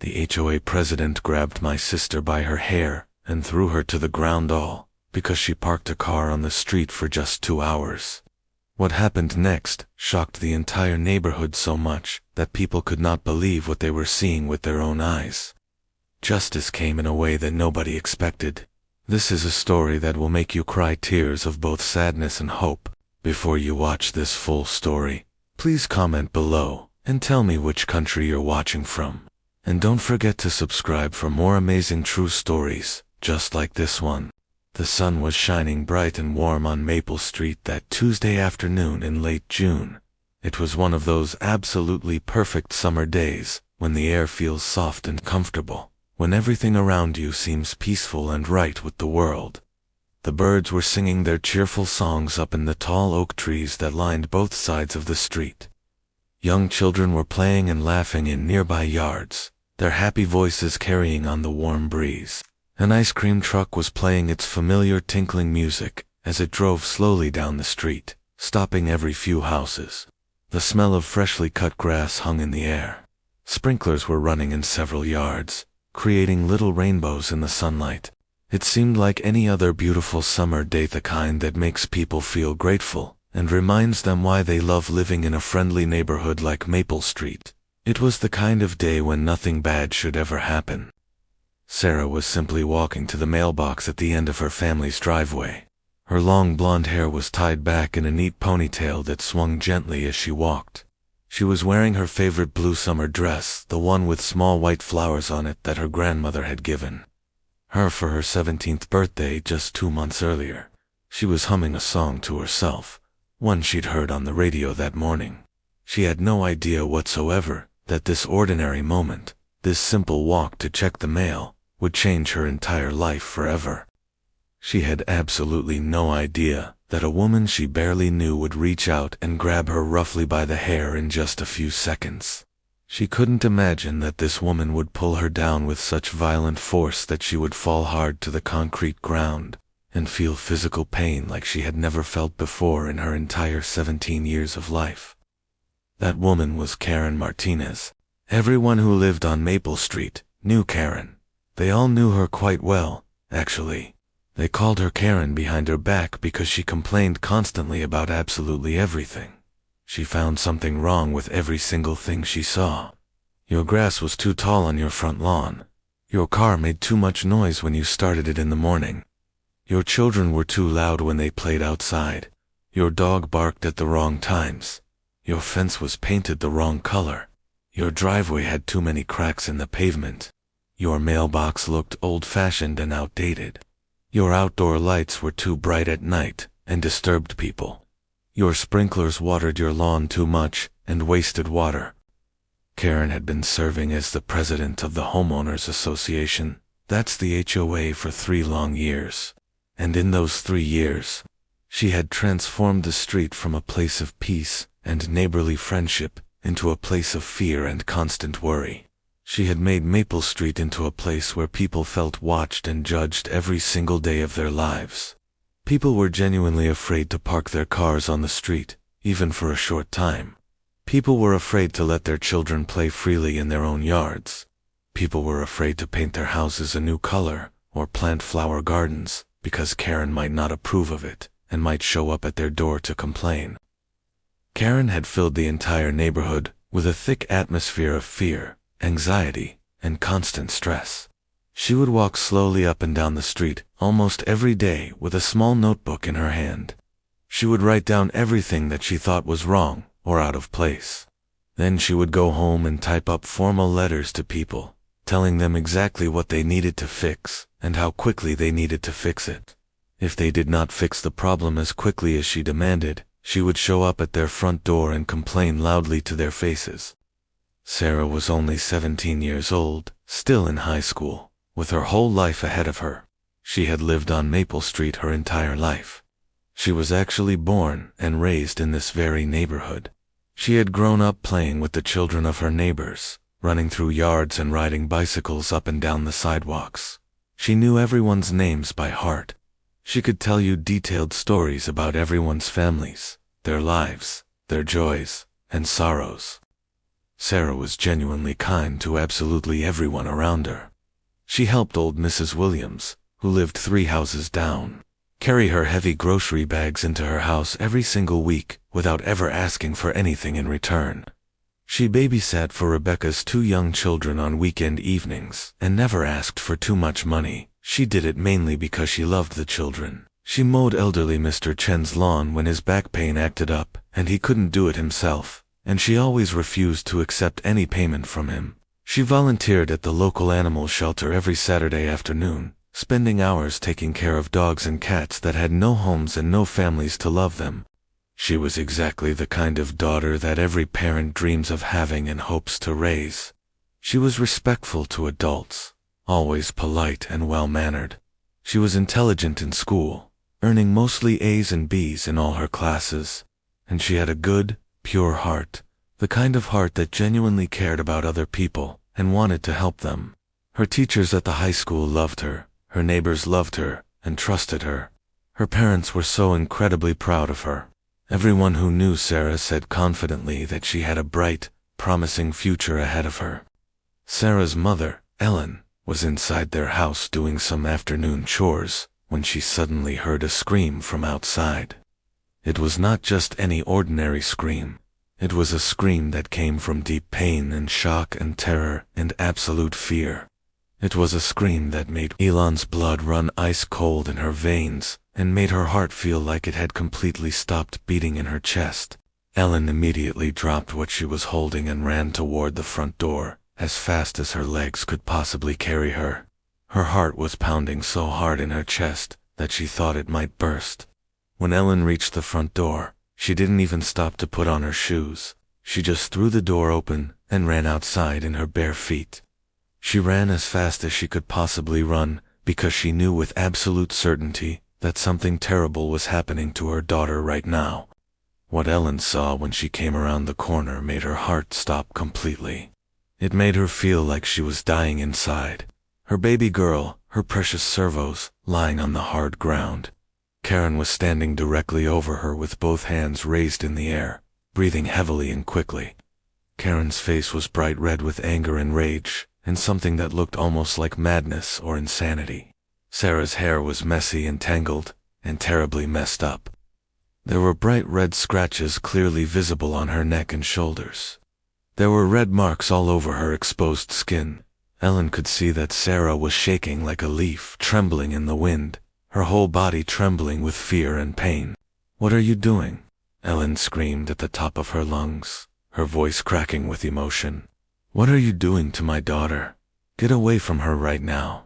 The HOA president grabbed my sister by her hair and threw her to the ground all because she parked a car on the street for just 2 hours. What happened next shocked the entire neighborhood so much that people could not believe what they were seeing with their own eyes. Justice came in a way that nobody expected. This is a story that will make you cry tears of both sadness and hope. Before you watch this full story, please comment below and tell me which country you're watching from. And don't forget to subscribe for more amazing true stories, just like this one. The sun was shining bright and warm on Maple Street that Tuesday afternoon in late June. It was one of those absolutely perfect summer days, when the air feels soft and comfortable, when everything around you seems peaceful and right with the world. The birds were singing their cheerful songs up in the tall oak trees that lined both sides of the street. Young children were playing and laughing in nearby yards, their happy voices carrying on the warm breeze. An ice cream truck was playing its familiar tinkling music as it drove slowly down the street, stopping every few houses. The smell of freshly cut grass hung in the air. Sprinklers were running in several yards, creating little rainbows in the sunlight. It seemed like any other beautiful summer day, the kind that makes people feel grateful and reminds them why they love living in a friendly neighborhood like Maple Street. It was the kind of day when nothing bad should ever happen. Sarah was simply walking to the mailbox at the end of her family's driveway. Her long blonde hair was tied back in a neat ponytail that swung gently as she walked. She was wearing her favorite blue summer dress, the one with small white flowers on it that her grandmother had given her for her 17th birthday just 2 months earlier. She was humming a song to herself, one she'd heard on the radio that morning. She had no idea whatsoever that this ordinary moment, this simple walk to check the mail, would change her entire life forever. She had absolutely no idea that a woman she barely knew would reach out and grab her roughly by the hair in just a few seconds. She couldn't imagine that this woman would pull her down with such violent force that she would fall hard to the concrete ground and feel physical pain like she had never felt before in her entire 17 years of life. That woman was Carol Martinez. Everyone who lived on Maple Street knew Karen. They all knew her quite well, actually. They called her Karen behind her back because she complained constantly about absolutely everything. She found something wrong with every single thing she saw. Your grass was too tall on your front lawn. Your car made too much noise when you started it in the morning. Your children were too loud when they played outside. Your dog barked at the wrong times. Your fence was painted the wrong color. Your driveway had too many cracks in the pavement. Your mailbox looked old-fashioned and outdated. Your outdoor lights were too bright at night and disturbed people. Your sprinklers watered your lawn too much and wasted water. Karen had been serving as the president of the Homeowners Association, that's the HOA, for 3 long years. And in those 3 years, she had transformed the street from a place of peace and neighborly friendship into a place of fear and constant worry. She had made Maple Street into a place where people felt watched and judged every single day of their lives. People were genuinely afraid to park their cars on the street, even for a short time. People were afraid to let their children play freely in their own yards. People were afraid to paint their houses a new color or plant flower gardens because Karen might not approve of it and might show up at their door to complain. Karen had filled the entire neighborhood with a thick atmosphere of fear, anxiety, and constant stress. She would walk slowly up and down the street almost every day with a small notebook in her hand. She would write down everything that she thought was wrong or out of place. Then she would go home and type up formal letters to people, telling them exactly what they needed to fix and how quickly they needed to fix it. If they did not fix the problem as quickly as she demanded, she would show up at their front door and complain loudly to their faces. Sarah was only 17 years old, still in high school, with her whole life ahead of her. She had lived on Maple Street her entire life. She was actually born and raised in this very neighborhood. She had grown up playing with the children of her neighbors, running through yards and riding bicycles up and down the sidewalks. She knew everyone's names by heart. She could tell you detailed stories about everyone's families, their lives, their joys, and sorrows. Sarah was genuinely kind to absolutely everyone around her. She helped old Mrs. Williams, who lived 3 houses down, carry her heavy grocery bags into her house every single week without ever asking for anything in return. She babysat for Rebecca's 2 young children on weekend evenings and never asked for too much money. She did it mainly because she loved the children. She mowed elderly Mr. Chen's lawn when his back pain acted up and he couldn't do it himself, and she always refused to accept any payment from him. She volunteered at the local animal shelter every Saturday afternoon, spending hours taking care of dogs and cats that had no homes and no families to love them. She was exactly the kind of daughter that every parent dreams of having and hopes to raise. She was respectful to adults, always polite and well-mannered. She was intelligent in school, earning mostly A's and B's in all her classes, and she had a good, pure heart, the kind of heart that genuinely cared about other people and wanted to help them. Her teachers at the high school loved her, her neighbors loved her and trusted her. Her parents were so incredibly proud of her. Everyone who knew Sarah said confidently that she had a bright, promising future ahead of her. Sarah's mother, Ellen, was inside their house doing some afternoon chores when she suddenly heard a scream from outside. It was not just any ordinary scream. It was a scream that came from deep pain and shock and terror and absolute fear. It was a scream that made Elon's blood run ice cold in her veins and made her heart feel like it had completely stopped beating in her chest. Ellen immediately dropped what she was holding and ran toward the front door, as fast as her legs could possibly carry her. Her heart was pounding so hard in her chest that she thought it might burst. When Ellen reached the front door, she didn't even stop to put on her shoes. She just threw the door open and ran outside in her bare feet. She ran as fast as she could possibly run because she knew with absolute certainty that something terrible was happening to her daughter right now. What Ellen saw when she came around the corner made her heart stop completely. It made her feel like she was dying inside. Her baby girl, her precious servos, lying on the hard ground. Karen was standing directly over her with both hands raised in the air, breathing heavily and quickly. Karen's face was bright red with anger and rage, and something that looked almost like madness or insanity. Sarah's hair was messy and tangled, and terribly messed up. There were bright red scratches clearly visible on her neck and shoulders. There were red marks all over her exposed skin. Ellen could see that Sarah was shaking like a leaf trembling in the wind, her whole body trembling with fear and pain. "What are you doing?" Ellen screamed at the top of her lungs, her voice cracking with emotion. "What are you doing to my daughter? Get away from her right now."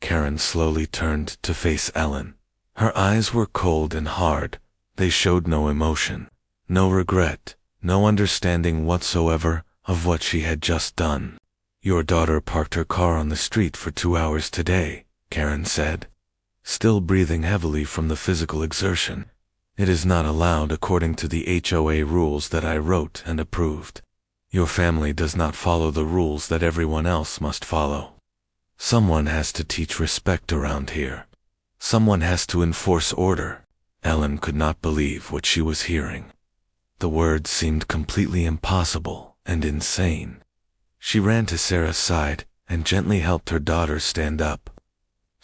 Karen slowly turned to face Ellen. Her eyes were cold and hard. They showed no emotion, no regret, no understanding whatsoever of what she had just done. "Your daughter parked her car on the street for 2 hours today," Karen said, still breathing heavily from the physical exertion. "It is not allowed according to the HOA rules that I wrote and approved. Your family does not follow the rules that everyone else must follow. Someone has to teach respect around here. Someone has to enforce order." Ellen could not believe what she was hearing. The words seemed completely impossible and insane. She ran to Sarah's side and gently helped her daughter stand up.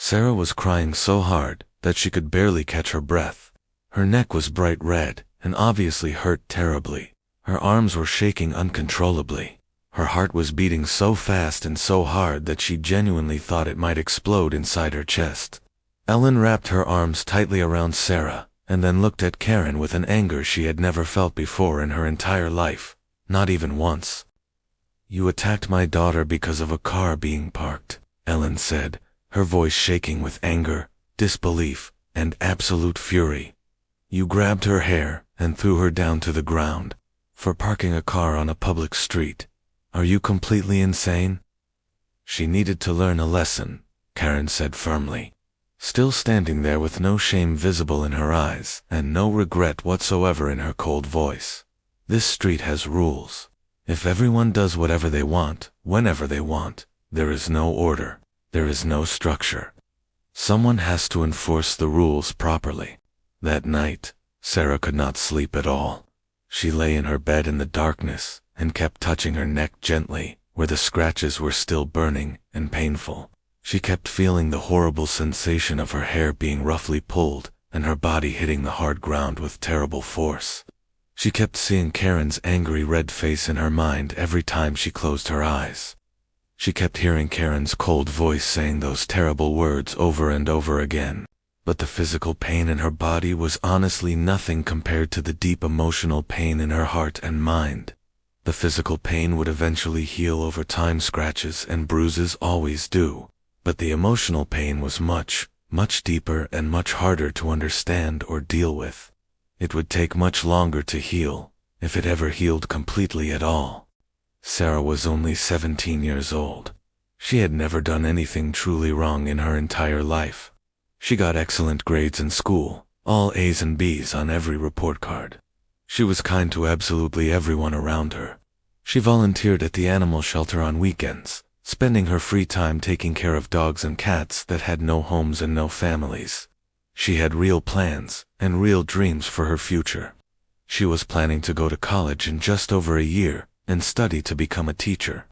Sarah was crying so hard that she could barely catch her breath. Her neck was bright red and obviously hurt terribly. Her arms were shaking uncontrollably. Her heart was beating so fast and so hard that she genuinely thought it might explode inside her chest. Ellen wrapped her arms tightly around Sarah and then looked at Karen with an anger she had never felt before in her entire life, not even once. "You attacked my daughter because of a car being parked," Ellen said, her voice shaking with anger, disbelief, and absolute fury. "You grabbed her hair and threw her down to the ground for parking a car on a public street. Are you completely insane?" "She needed to learn a lesson," Karen said firmly, still standing there with no shame visible in her eyes and no regret whatsoever in her cold voice. "This street has rules. If everyone does whatever they want, whenever they want, there is no order, there is no structure. Someone has to enforce the rules properly." That night, Sarah could not sleep at all. She lay in her bed in the darkness and kept touching her neck gently, where the scratches were still burning and painful. She kept feeling the horrible sensation of her hair being roughly pulled and her body hitting the hard ground with terrible force. She kept seeing Karen's angry red face in her mind every time she closed her eyes. She kept hearing Karen's cold voice saying those terrible words over and over again. But the physical pain in her body was honestly nothing compared to the deep emotional pain in her heart and mind. The physical pain would eventually heal over time, scratches and bruises always do. But the emotional pain was much, much deeper and much harder to understand or deal with. It would take much longer to heal, if it ever healed completely at all. Sarah was only 17 years old. She had never done anything truly wrong in her entire life. She got excellent grades in school, all A's and B's on every report card. She was kind to absolutely everyone around her. She volunteered at the animal shelter on weekends, spending her free time taking care of dogs and cats that had no homes and no families. She had real plans and real dreams for her future. She was planning to go to college in just over a year and study to become a teacher.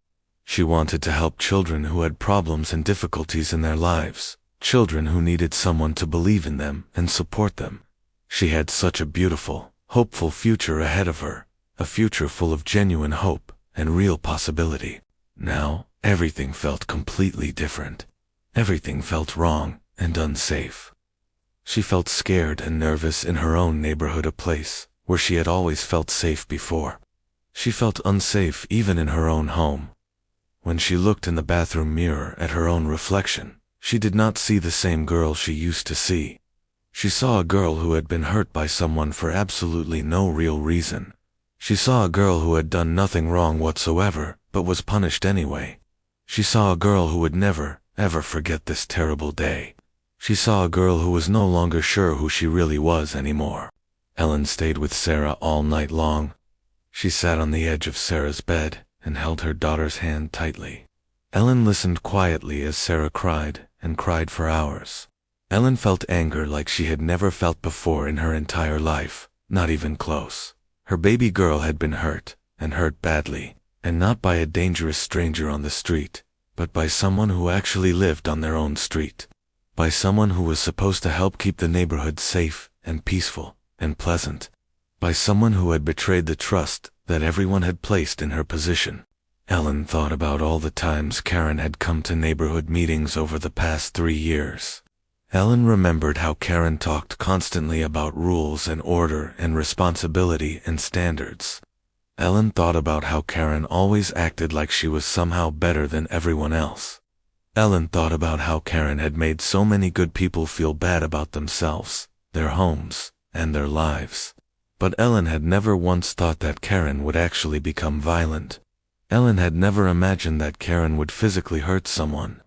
She wanted to help children who had problems and difficulties in their lives, children who needed someone to believe in them and support them. She had such a beautiful, hopeful future ahead of her, a future full of genuine hope and real possibility. Now, everything felt completely different. Everything felt wrong and unsafe. She felt scared and nervous in her own neighborhood, a place where she had always felt safe before. She felt unsafe even in her own home. When she looked in the bathroom mirror at her own reflection, she did not see the same girl she used to see. She saw a girl who had been hurt by someone for absolutely no real reason. She saw a girl who had done nothing wrong whatsoever, but was punished anyway. She saw a girl who would never, ever forget this terrible day. She saw a girl who was no longer sure who she really was anymore. Ellen stayed with Sarah all night long. She sat on the edge of Sarah's bed and held her daughter's hand tightly. Ellen listened quietly as Sarah cried and cried for hours. Ellen felt anger like she had never felt before in her entire life, not even close. Her baby girl had been hurt, and hurt badly, and not by a dangerous stranger on the street, but by someone who actually lived on their own street. By someone who was supposed to help keep the neighborhood safe and peaceful and pleasant. By someone who had betrayed the trust that everyone had placed in her position. Ellen thought about all the times Karen had come to neighborhood meetings over the past 3 years. Ellen remembered how Karen talked constantly about rules and order and responsibility and standards. Ellen thought about how Karen always acted like she was somehow better than everyone else. Ellen thought about how Karen had made so many good people feel bad about themselves, their homes, and their lives. But Ellen had never once thought that Karen would actually become violent. Ellen had never imagined that Karen would physically hurt someone.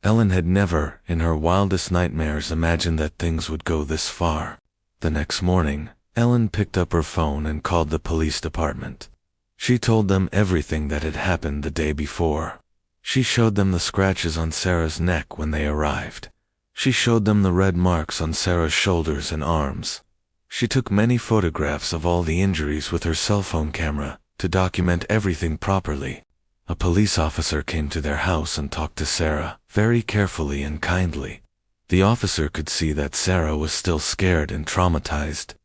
Ellen had never, in her wildest nightmares, imagined that things would go this far. The next morning, Ellen picked up her phone and called the police department. She told them everything that had happened the day before. She showed them the scratches on Sarah's neck when they arrived. She showed them the red marks on Sarah's shoulders and arms. She took many photographs of all the injuries with her cell phone camera to document everything properly. A police officer came to their house and talked to Sarah very carefully and kindly. The officer could see that Sarah was still scared and traumatized.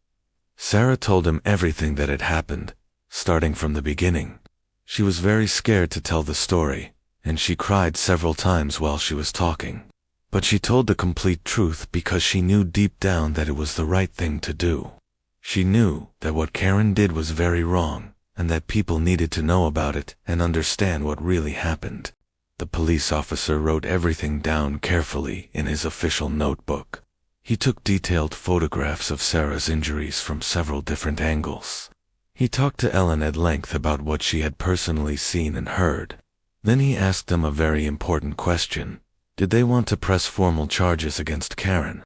Sarah told him everything that had happened, starting from the beginning. She was very scared to tell the story, and she cried several times while she was talking. But she told the complete truth because she knew deep down that it was the right thing to do. She knew that what Karen did was very wrong, and that people needed to know about it and understand what really happened. The police officer wrote everything down carefully in his official notebook. He took detailed photographs of Sarah's injuries from several different angles. He talked to Ellen at length about what she had personally seen and heard. Then he asked them a very important question. Did they want to press formal charges against Karen?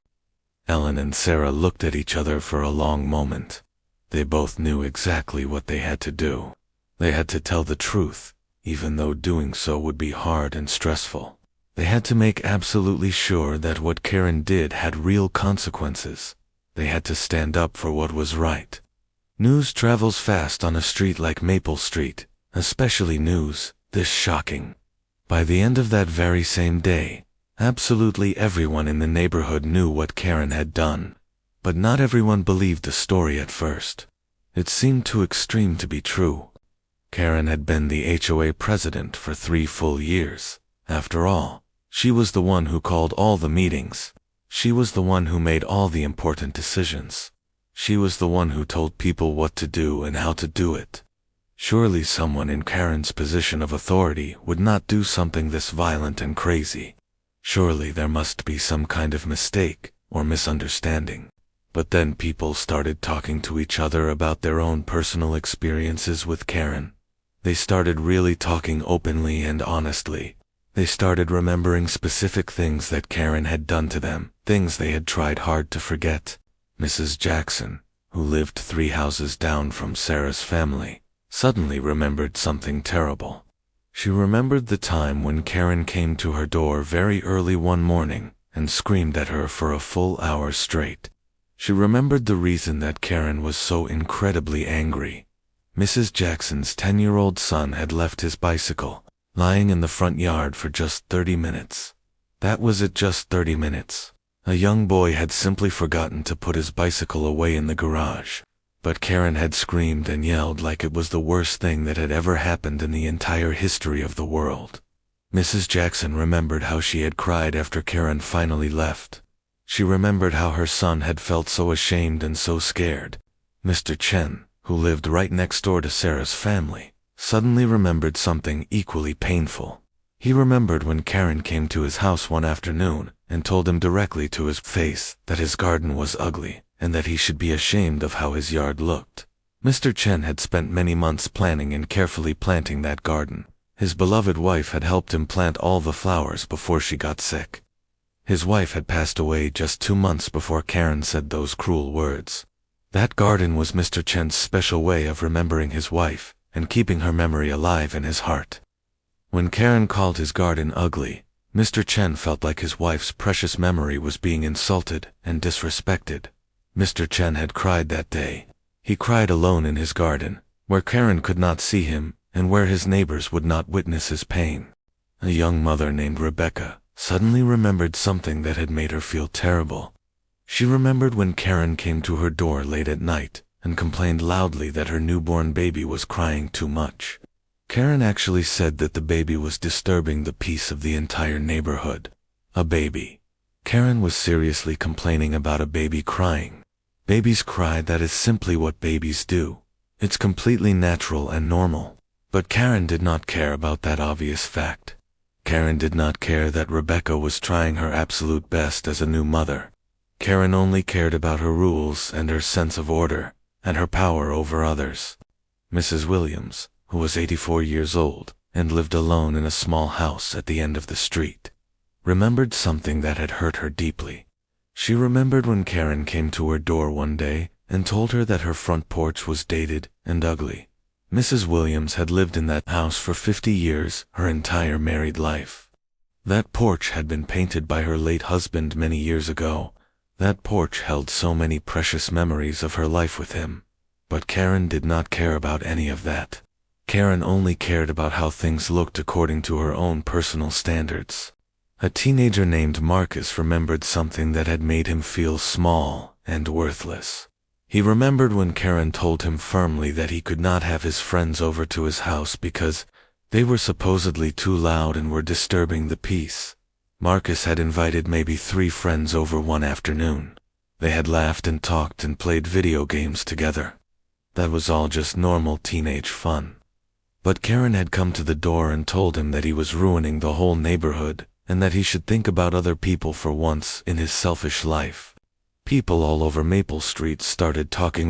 Ellen and Sarah looked at each other for a long moment. They both knew exactly what they had to do. They had to tell the truth, even though doing so would be hard and stressful. They had to make absolutely sure that what Karen did had real consequences. They had to stand up for what was right. News travels fast on a street like Maple Street, especially news this shocking. By the end of that very same day, absolutely everyone in the neighborhood knew what Karen had done. But not everyone believed the story at first. It seemed too extreme to be true. Karen had been the HOA president for 3 full years. After all, she was the one who called all the meetings. She was the one who made all the important decisions. She was the one who told people what to do and how to do it. Surely someone in Karen's position of authority would not do something this violent and crazy. Surely there must be some kind of mistake or misunderstanding. But then people started talking to each other about their own personal experiences with Karen. They started really talking openly and honestly. They started remembering specific things that Karen had done to them, things they had tried hard to forget. Mrs. Jackson, who lived 3 houses down from Sarah's family, suddenly remembered something terrible. She remembered the time when Karen came to her door very early one morning and screamed at her for a full hour straight. She remembered the reason that Karen was so incredibly angry. Mrs. Jackson's 10-year-old son had left his bicycle, lying in the front yard for just 30 minutes. That was it, just 30 minutes. A young boy had simply forgotten to put his bicycle away in the garage. But Karen had screamed and yelled like it was the worst thing that had ever happened in the entire history of the world. Mrs. Jackson remembered how she had cried after Karen finally left. She remembered how her son had felt so ashamed and so scared. Mr. Chen, who lived right next door to Sarah's family, suddenly remembered something equally painful. He remembered when Karen came to his house one afternoon and told him directly to his face that his garden was ugly and that he should be ashamed of how his yard looked. Mr. Chen had spent many months planning and carefully planting that garden. His beloved wife had helped him plant all the flowers before she got sick. His wife had passed away just 2 months before Karen said those cruel words. That garden was Mr. Chen's special way of remembering his wife and keeping her memory alive in his heart. When Karen called his garden ugly, Mr. Chen felt like his wife's precious memory was being insulted and disrespected. Mr. Chen had cried that day. He cried alone in his garden, where Karen could not see him and where his neighbors would not witness his pain. A young mother named Rebecca suddenly remembered something that had made her feel terrible. She remembered when Karen came to her door late at night and complained loudly that her newborn baby was crying too much. Karen actually said that the baby was disturbing the peace of the entire neighborhood. A baby. Karen was seriously complaining about a baby crying. Babies cry, that is simply what babies do. It's completely natural and normal. But Karen did not care about that obvious fact. Karen did not care that Rebecca was trying her absolute best as a new mother. Karen only cared about her rules and her sense of order and her power over others. Mrs. Williams, who was 84 years old and lived alone in a small house at the end of the street, remembered something that had hurt her deeply. She remembered when Karen came to her door one day and told her that her front porch was dated and ugly. Mrs. Williams had lived in that house for 50 years, her entire married life. That porch had been painted by her late husband many years ago. That porch held so many precious memories of her life with him. But Karen did not care about any of that. Karen only cared about how things looked according to her own personal standards. A teenager named Marcus remembered something that had made him feel small and worthless. He remembered when Karen told him firmly that he could not have his friends over to his house because they were supposedly too loud and were disturbing the peace. Marcus had invited maybe 3 friends over one afternoon. They had laughed and talked and played video games together. That was all just normal teenage fun. But Karen had come to the door and told him that he was ruining the whole neighborhood and that he should think about other people for once in his selfish life. People all over Maple Street started talking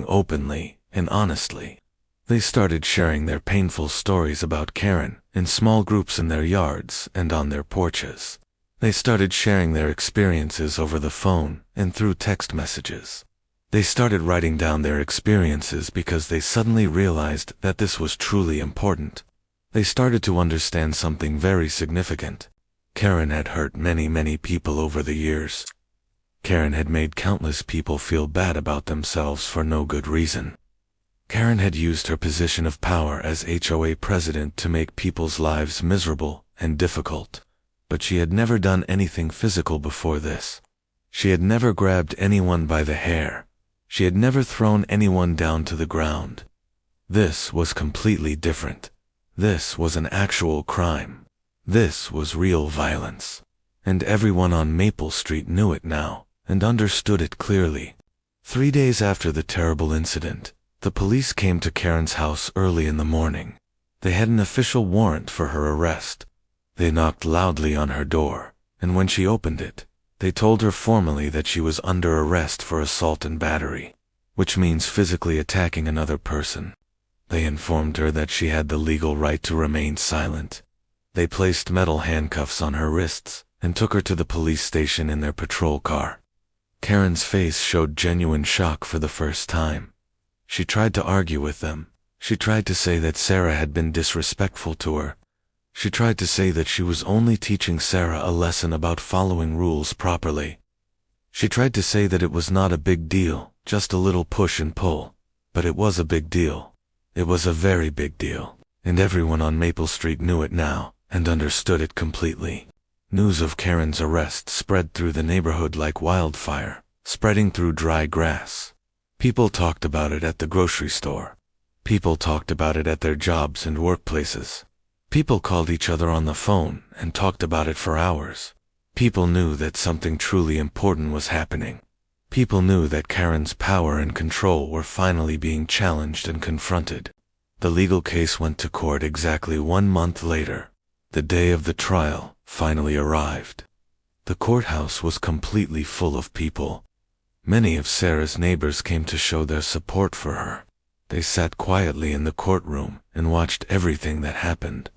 openly and honestly. They started sharing their painful stories about Karen in small groups in their yards and on their porches. They started sharing their experiences over the phone and through text messages. They started writing down their experiences because they suddenly realized that this was truly important. They started to understand something very significant. Karen had hurt many people over the years. Karen had made countless people feel bad about themselves for no good reason. Karen had used her position of power as HOA president to make people's lives miserable and difficult. But she had never done anything physical before this. She had never grabbed anyone by the hair. She had never thrown anyone down to the ground. This was completely different. This was an actual crime. This was real violence. And everyone on Maple Street knew it now, and understood it clearly. 3 days after the terrible incident, the police came to Karen's house early in the morning. They had an official warrant for her arrest. They knocked loudly on her door, and when she opened it, they told her formally that she was under arrest for assault and battery, which means physically attacking another person. They informed her that she had the legal right to remain silent. They placed metal handcuffs on her wrists and took her to the police station in their patrol car. Karen's face showed genuine shock for the first time. She tried to argue with them. She tried to say that Sarah had been disrespectful to her. She tried to say that she was only teaching Sarah a lesson about following rules properly. She tried to say that it was not a big deal, just a little push and pull. But it was a big deal. It was a very big deal, and everyone on Maple Street knew it now, and understood it completely. News of Karen's arrest spread through the neighborhood like wildfire, spreading through dry grass. People talked about it at the grocery store. People talked about it at their jobs and workplaces. People called each other on the phone and talked about it for hours. People knew that something truly important was happening. People knew that Karen's power and control were finally being challenged and confronted. The legal case went to court exactly 1 month later. The day of the trial finally arrived. The courthouse was completely full of people. Many of Sarah's neighbors came to show their support for her. They sat quietly in the courtroom and watched everything that happened.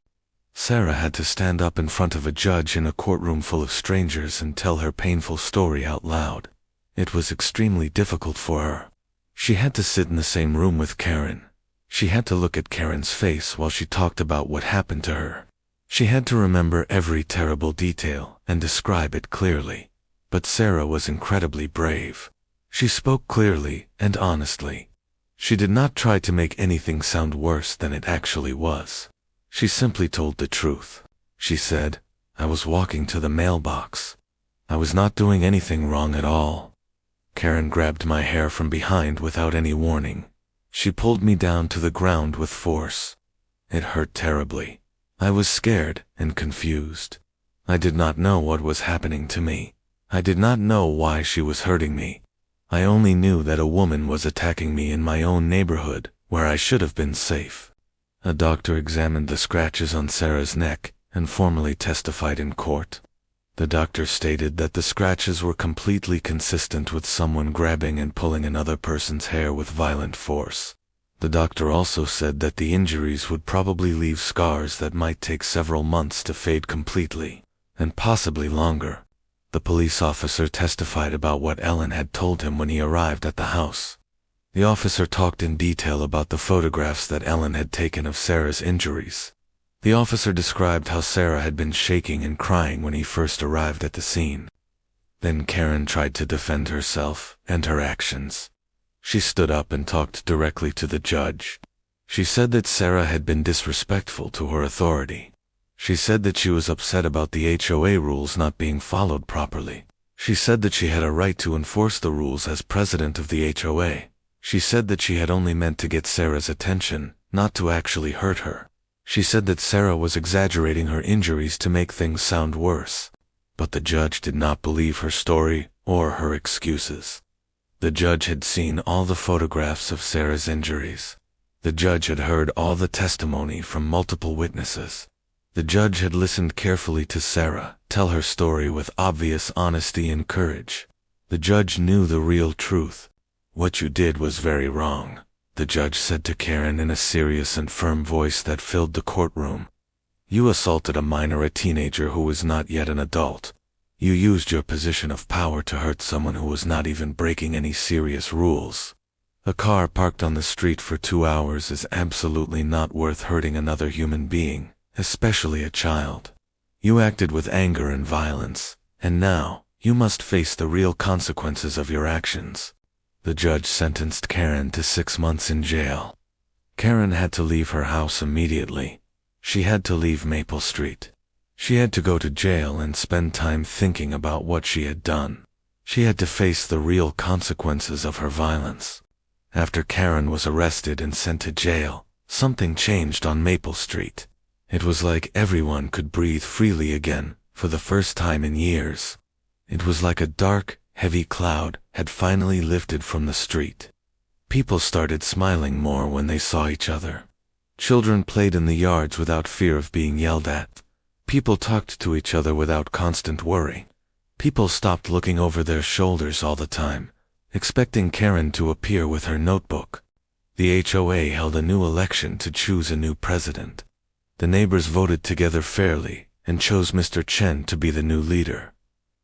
Sarah had to stand up in front of a judge in a courtroom full of strangers and tell her painful story out loud. It was extremely difficult for her. She had to sit in the same room with Karen. She had to look at Karen's face while she talked about what happened to her. She had to remember every terrible detail and describe it clearly. But Sarah was incredibly brave. She spoke clearly and honestly. She did not try to make anything sound worse than it actually was. She simply told the truth. She said, "I was walking to the mailbox. I was not doing anything wrong at all." Karen grabbed my hair from behind without any warning. She pulled me down to the ground with force. It hurt terribly. I was scared and confused. I did not know what was happening to me. I did not know why she was hurting me. I only knew that a woman was attacking me in my own neighborhood, where I should have been safe. A doctor examined the scratches on Sarah's neck and formally testified in court. The doctor stated that the scratches were completely consistent with someone grabbing and pulling another person's hair with violent force. The doctor also said that the injuries would probably leave scars that might take several months to fade completely, and possibly longer. The police officer testified about what Ellen had told him when he arrived at the house. The officer talked in detail about the photographs that Ellen had taken of Sarah's injuries. The officer described how Sarah had been shaking and crying when he first arrived at the scene. Then Karen tried to defend herself and her actions. She stood up and talked directly to the judge. She said that Sarah had been disrespectful to her authority. She said that she was upset about the HOA rules not being followed properly. She said that she had a right to enforce the rules as president of the HOA. She said that she had only meant to get Sarah's attention, not to actually hurt her. She said that Sarah was exaggerating her injuries to make things sound worse. But the judge did not believe her story or her excuses. The judge had seen all the photographs of Sarah's injuries. The judge had heard all the testimony from multiple witnesses. The judge had listened carefully to Sarah tell her story with obvious honesty and courage. The judge knew the real truth. "What you did was very wrong," the judge said to Karen in a serious and firm voice that filled the courtroom. "You assaulted a minor, a teenager who was not yet an adult. You used your position of power to hurt someone who was not even breaking any serious rules. A car parked on the street for 2 hours is absolutely not worth hurting another human being, especially a child. You acted with anger and violence, and now you must face the real consequences of your actions." The judge sentenced Karen to 6 months in jail. Karen had to leave her house immediately. She had to leave Maple Street. She had to go to jail and spend time thinking about what she had done. She had to face the real consequences of her violence. After Karen was arrested and sent to jail, something changed on Maple Street. It was like everyone could breathe freely again, for the first time in years. It was like a dark, heavy cloud had finally lifted from the street. People started smiling more when they saw each other. Children played in the yards without fear of being yelled at. People talked to each other without constant worry. People stopped looking over their shoulders all the time, expecting Karen to appear with her notebook. The HOA held a new election to choose a new president. The neighbors voted together fairly and chose Mr. Chen to be the new leader.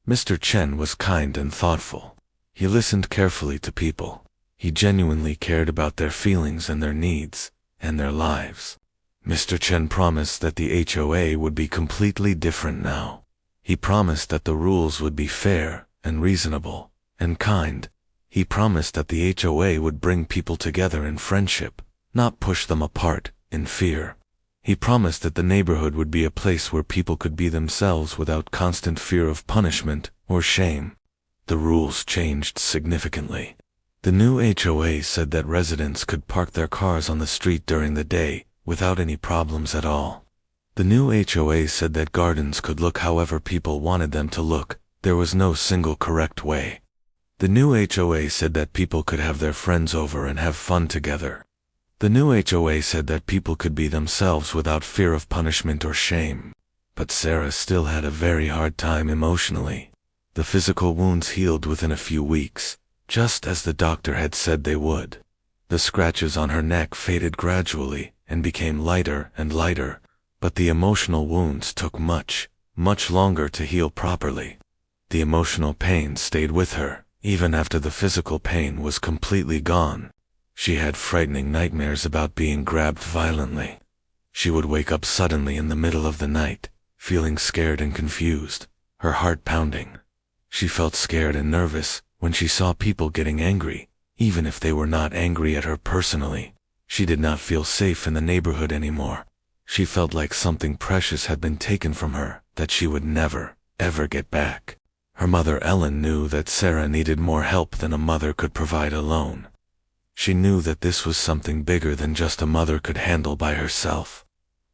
Mr. Chen was kind and thoughtful. He listened carefully to people. He genuinely cared about their feelings and their needs, and their lives. Mr. Chen promised that the HOA would be completely different now. He promised that the rules would be fair and reasonable and kind. He promised that the HOA would bring people together in friendship, not push them apart in fear. He promised that the neighborhood would be a place where people could be themselves without constant fear of punishment or shame. The rules changed significantly. The new HOA said that residents could park their cars on the street during the day without any problems at all. The new HOA said that gardens could look however people wanted them to look. There was no single correct way. The new HOA said that people could have their friends over and have fun together. The new HOA said that people could be themselves without fear of punishment or shame. But Sarah still had a very hard time emotionally. The physical wounds healed within a few weeks, just as the doctor had said they would. The scratches on her neck faded gradually and became lighter and lighter, but the emotional wounds took much longer to heal properly. The emotional pain stayed with her, even after the physical pain was completely gone. She had frightening nightmares about being grabbed violently. She would wake up suddenly in the middle of the night, feeling scared and confused, her heart pounding. She felt scared and nervous when she saw people getting angry, even if they were not angry at her personally. She did not feel safe in the neighborhood anymore. She felt like something precious had been taken from her that she would never, ever get back. Her mother Ellen knew that Sarah needed more help than a mother could provide alone. She knew that this was something bigger than just a mother could handle by herself.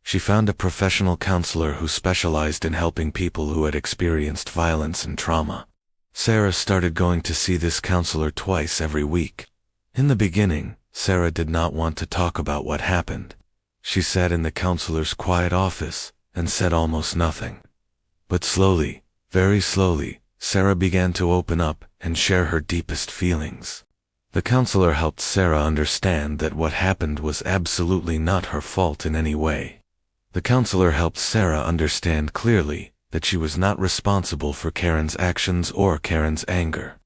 She found a professional counselor who specialized in helping people who had experienced violence and trauma. Sarah started going to see this counselor twice every week. In the beginning, Sarah did not want to talk about what happened. She sat in the counselor's quiet office and said almost nothing. But slowly, very slowly, Sarah began to open up and share her deepest feelings. The counselor helped Sarah understand that what happened was absolutely not her fault in any way. The counselor helped Sarah understand clearly that she was not responsible for Karen's actions or Karen's anger.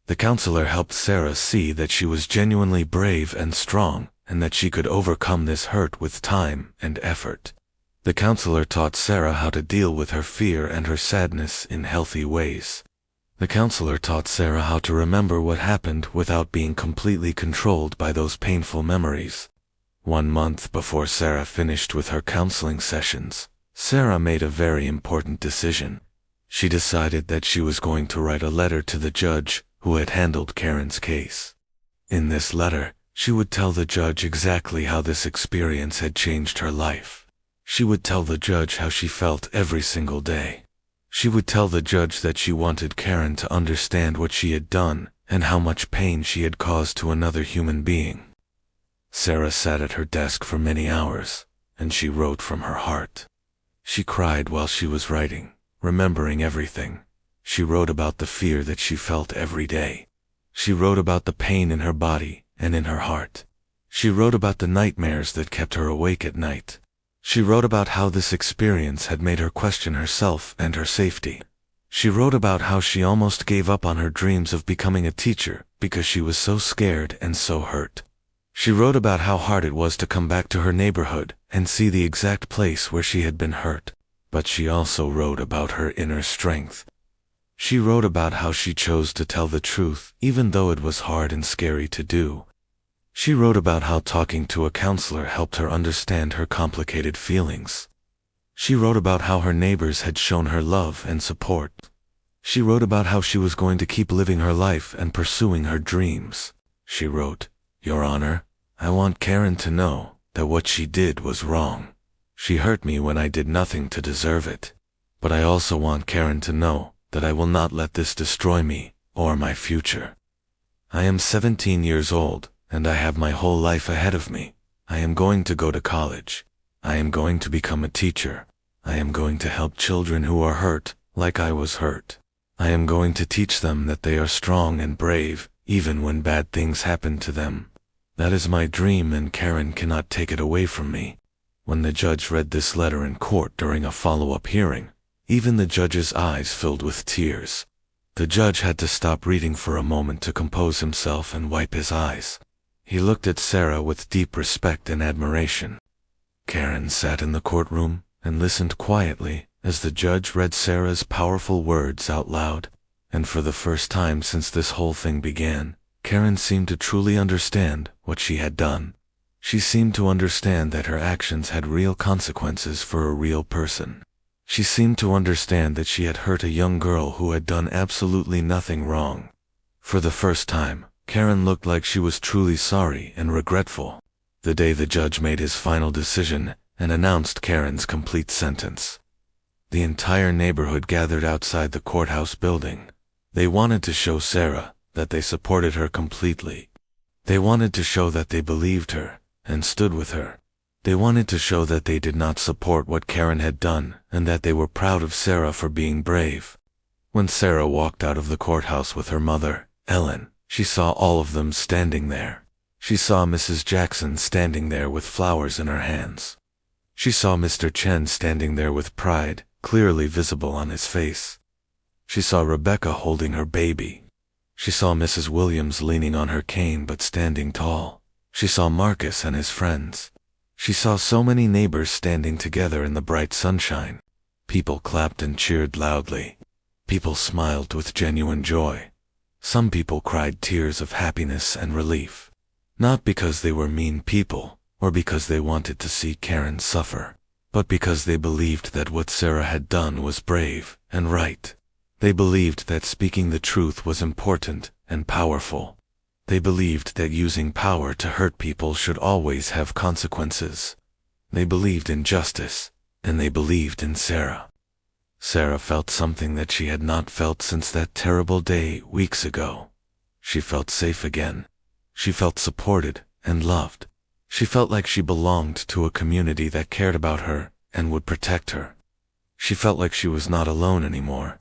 The counselor helped Sarah see that she was genuinely brave and strong, and that she could overcome this hurt with time and effort. The counselor taught Sarah how to deal with her fear and her sadness in healthy ways. The counselor taught Sarah how to remember what happened without being completely controlled by those painful memories. 1 month before Sarah finished with her counseling sessions, Sarah made a very important decision. She decided that she was going to write a letter to the judge who had handled Karen's case. In this letter, she would tell the judge exactly how this experience had changed her life. She would tell the judge how she felt every single day. She would tell the judge that she wanted Karen to understand what she had done and how much pain she had caused to another human being. Sarah sat at her desk for many hours, and she wrote from her heart. She cried while she was writing, remembering everything. She wrote about the fear that she felt every day. She wrote about the pain in her body and in her heart. She wrote about the nightmares that kept her awake at night. She wrote about how this experience had made her question herself and her safety. She wrote about how she almost gave up on her dreams of becoming a teacher because she was so scared and so hurt. She wrote about how hard it was to come back to her neighborhood and see the exact place where she had been hurt. But she also wrote about her inner strength. She wrote about how she chose to tell the truth even though it was hard and scary to do. She wrote about how talking to a counselor helped her understand her complicated feelings. She wrote about how her neighbors had shown her love and support. She wrote about how she was going to keep living her life and pursuing her dreams. She wrote, "Your Honor, I want Karen to know that what she did was wrong. She hurt me when I did nothing to deserve it. But I also want Karen to know that I will not let this destroy me or my future. I am 17 years old, and I have my whole life ahead of me. I am going to go to college. I am going to become a teacher. I am going to help children who are hurt, like I was hurt. I am going to teach them that they are strong and brave, even when bad things happen to them. That is my dream, and Karen cannot take it away from me." When the judge read this letter in court during a follow-up hearing, even the judge's eyes filled with tears. The judge had to stop reading for a moment to compose himself and wipe his eyes. He looked at Sarah with deep respect and admiration. Karen sat in the courtroom and listened quietly as the judge read Sarah's powerful words out loud, and for the first time since this whole thing began, Karen seemed to truly understand what she had done. She seemed to understand that her actions had real consequences for a real person. She seemed to understand that she had hurt a young girl who had done absolutely nothing wrong. For the first time, Karen looked like she was truly sorry and regretful. The day the judge made his final decision and announced Karen's complete sentence, the entire neighborhood gathered outside the courthouse building. They wanted to show Sarah that they supported her completely. They wanted to show that they believed her and stood with her. They wanted to show that they did not support what Karen had done and that they were proud of Sarah for being brave. When Sarah walked out of the courthouse with her mother, Ellen, she saw all of them standing there. She saw Mrs. Jackson standing there with flowers in her hands. She saw Mr. Chen standing there with pride, clearly visible on his face. She saw Rebecca holding her baby. She saw Mrs. Williams leaning on her cane but standing tall. She saw Marcus and his friends. She saw so many neighbors standing together in the bright sunshine. People clapped and cheered loudly. People smiled with genuine joy. Some people cried tears of happiness and relief. Not because they were mean people, or because they wanted to see Karen suffer, but because they believed that what Sarah had done was brave and right. They believed that speaking the truth was important and powerful. They believed that using power to hurt people should always have consequences. They believed in justice, and they believed in Sarah. Sarah felt something that she had not felt since that terrible day weeks ago. She felt safe again. She felt supported and loved. She felt like she belonged to a community that cared about her and would protect her. She felt like she was not alone anymore.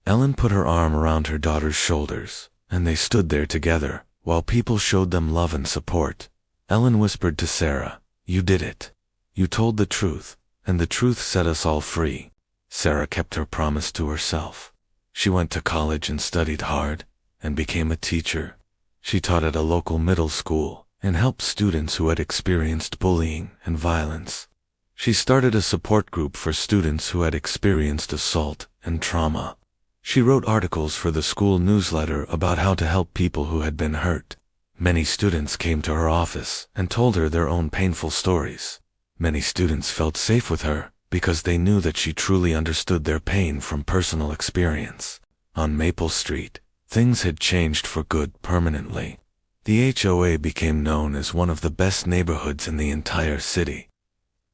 Ellen put her arm around her daughter's shoulders, and they stood there together while people showed them love and support. Ellen whispered to Sarah, "You did it. You told the truth, and the truth set us all free." Sarah kept her promise to herself. She went to college and studied hard, and became a teacher. She taught at a local middle school and helped students who had experienced bullying and violence. She started a support group for students who had experienced assault and trauma. She wrote articles for the school newsletter about how to help people who had been hurt. Many students came to her office and told her their own painful stories. Many students felt safe with her because they knew that she truly understood their pain from personal experience. On Maple Street, things had changed for good permanently. The HOA became known as one of the best neighborhoods in the entire city.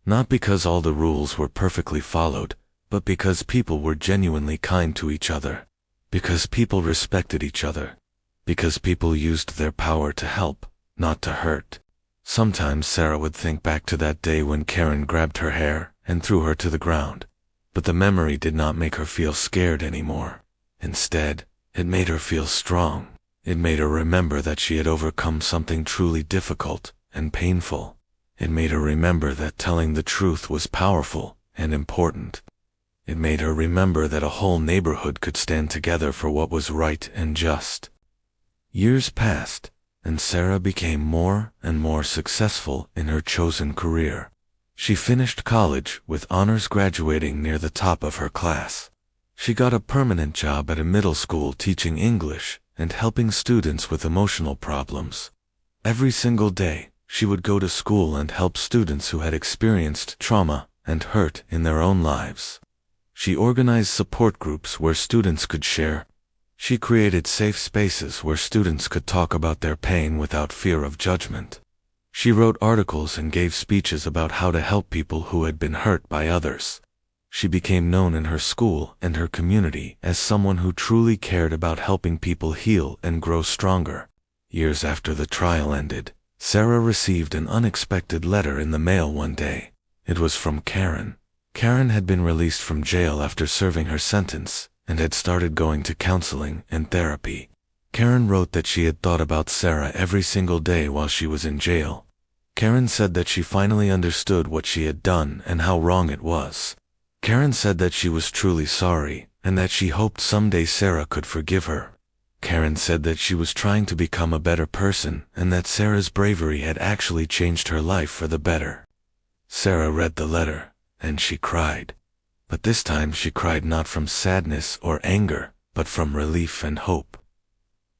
Not because all the rules were perfectly followed, but because people were genuinely kind to each other. Because people respected each other. Because people used their power to help, not to hurt. Sometimes Sarah would think back to that day when Karen grabbed her hair and threw her to the ground. But the memory did not make her feel scared anymore. Instead, it made her feel strong. It made her remember that she had overcome something truly difficult and painful. It made her remember that telling the truth was powerful and important. It made her remember that a whole neighborhood could stand together for what was right and just. Years passed, and Sarah became more and more successful in her chosen career. She finished college with honors, graduating near the top of her class. She got a permanent job at a middle school teaching English and helping students with emotional problems. Every single day, she would go to school and help students who had experienced trauma and hurt in their own lives. She organized support groups where students could share. She created safe spaces where students could talk about their pain without fear of judgment. She wrote articles and gave speeches about how to help people who had been hurt by others. She became known in her school and her community as someone who truly cared about helping people heal and grow stronger. Years after the trial ended, Sarah received an unexpected letter in the mail one day. It was from Karen. Karen had been released from jail after serving her sentence and had started going to counseling and therapy. Karen wrote that she had thought about Sarah every single day while she was in jail. Karen said that she finally understood what she had done and how wrong it was. Karen said that she was truly sorry and that she hoped someday Sarah could forgive her. Karen said that she was trying to become a better person and that Sarah's bravery had actually changed her life for the better. Sarah read the letter, and she cried. But this time she cried not from sadness or anger, but from relief and hope.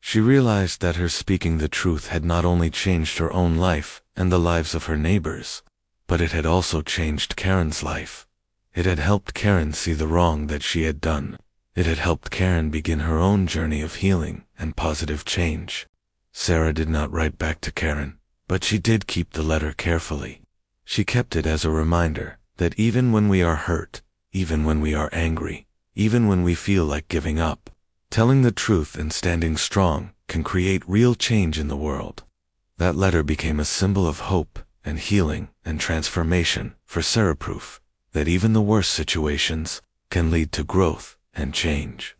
She realized that her speaking the truth had not only changed her own life and the lives of her neighbors, but it had also changed Karen's life. It had helped Karen see the wrong that she had done. It had helped Karen begin her own journey of healing and positive change. Sarah did not write back to Karen, but she did keep the letter carefully. She kept it as a reminder that even when we are hurt, even when we are angry, even when we feel like giving up, telling the truth and standing strong can create real change in the world. That letter became a symbol of hope and healing and transformation for Sarah, proof that even the worst situations can lead to growth and change.